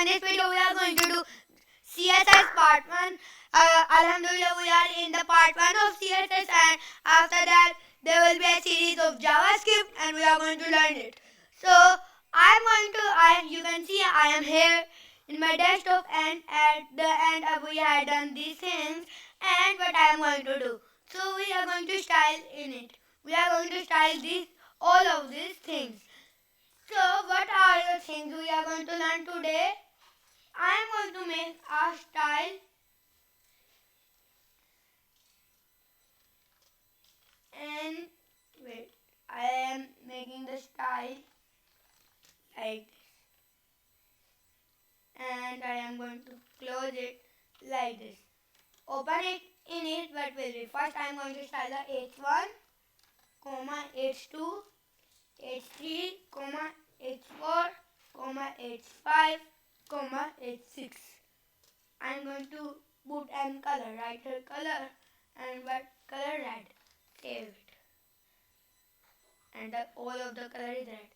and this video we are going to do CSS part 1. Alhamdulillah, we are in the part 1 of CSS, and after that there will be a series of JavaScript and we are going to learn it. So you can see I am here in my desktop, and at the end we had done these things and what I am going to do. So we are going to style in it. We are going to style all of these things. So what are the things we are going to learn today? I am going to make a style and wait, I am making the style like this, and I am going to close it like this. Open it in it, what will be? First I am going to style the h1, h2, h3, h4, h5, h6. I am going to put an color, right here color, and what color? Red. Save it. And all of the color is red.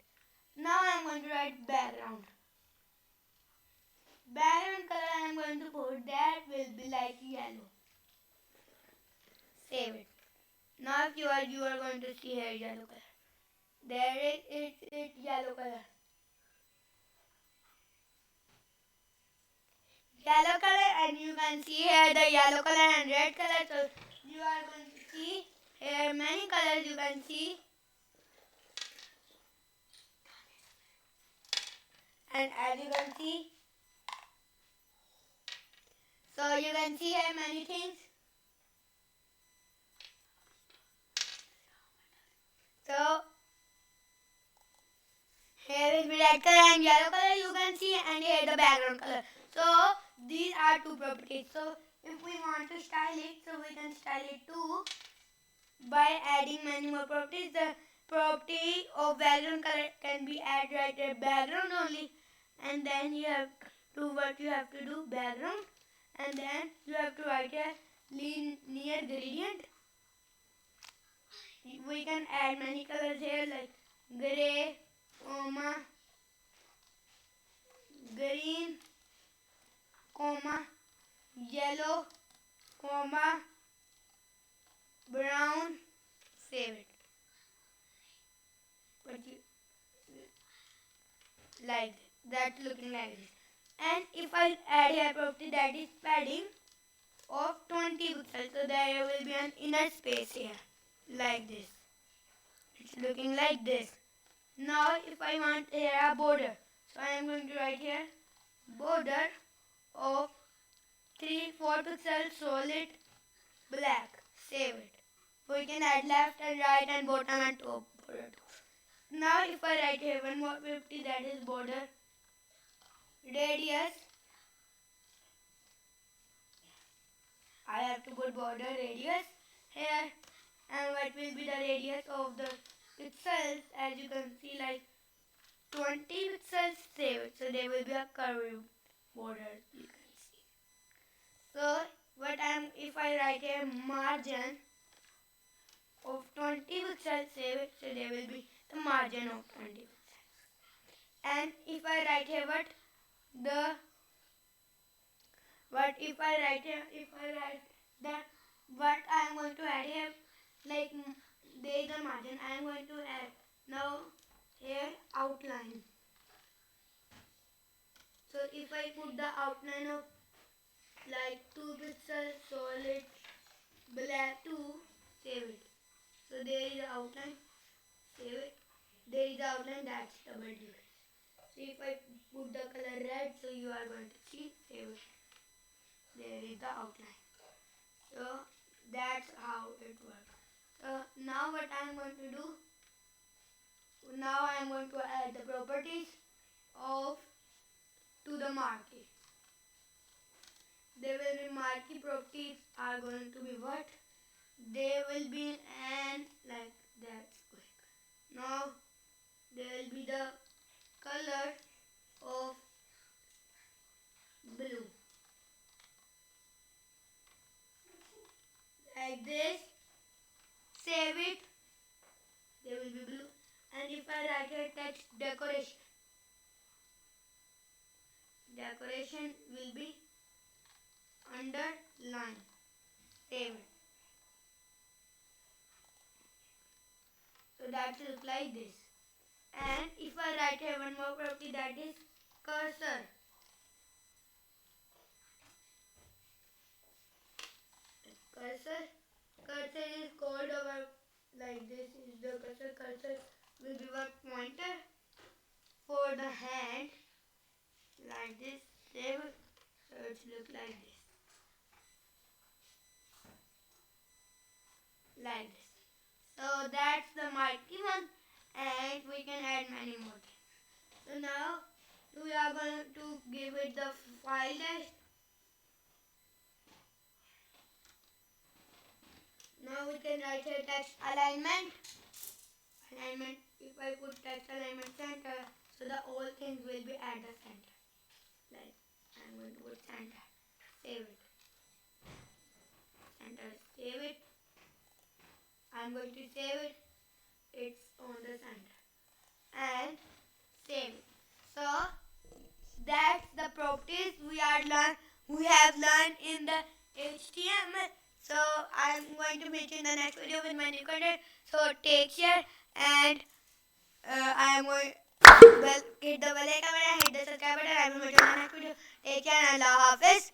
Now I am going to write background. Background color I am going to put that will be like yellow. Save it. Now if you are going to see here yellow color. There it's yellow color. Yellow color, and you can see here the yellow color and red color. So you are going to see here many colors you can see. And as you can see, so you can see here many things. So here is red color and yellow color you can see, and here the background color. So these are two properties. So if we want to style it, so we can style it too by adding many more properties. The property of background color can be added right there, background only, and then you have to what you have to do, background, and then you have to write a linear gradient. We can add many colors here like gray, green, yellow, brown. Save it. Like that, looking like this. And if I add here property that is padding of 20 pixels, so there will be an inner space here like this. It's looking like this. Now if I want here a border, so I am going to write here border of 3-4 pixels solid black. Save it. We can add left and right and bottom and top border. Now if I write here 1 more 50, that is border radius. I have to put border radius here, and what will be the radius of the pixels? As you can see, like 20 pixels. Save it. So there will be a curved border you can see. So if I write a margin of 20 pixels, save it. So there will be the margin of 20 pixels. And if I write here what I am going to add here, like there is a margin, I am going to add now here outline. So if I put the outline of like 2 pixels solid black 2, save it. So there is the outline. Save it. There is the outline, that's double degrees. So if I put the color red, so you are going to see, save it. There is the outline. So that's how it works. So now what I am going to do, now I am going to add the properties to the marquee. There will be marquee properties are going to be what? There will be an like that. Now there will be the color of blue like this. Save it. There will be blue. And if I write here text decoration underline. Save it. So that looks like this. And if I write here one more property, that is cursor. Cursor is called our, like this is the cursor. Cursor will be our pointer for the hand, like this. Save it. So it looks like this. Like this. So that's the mighty one, and we can add many more things. So now we are going to give it the file test. Now we can write here text alignment. If I put text alignment center, so the all things will be at the center. Like I'm going to put center. Save it. Center. Save it. I'm going to save it. It's on the center. And save it. So that's the properties we have learned in the HTML. So I'm going to meet you in the next video with my new content. So take care, and I am going hit the bell icon button, hit the subscribe button. I will meet you in the next video. Take care and Allah Hafiz.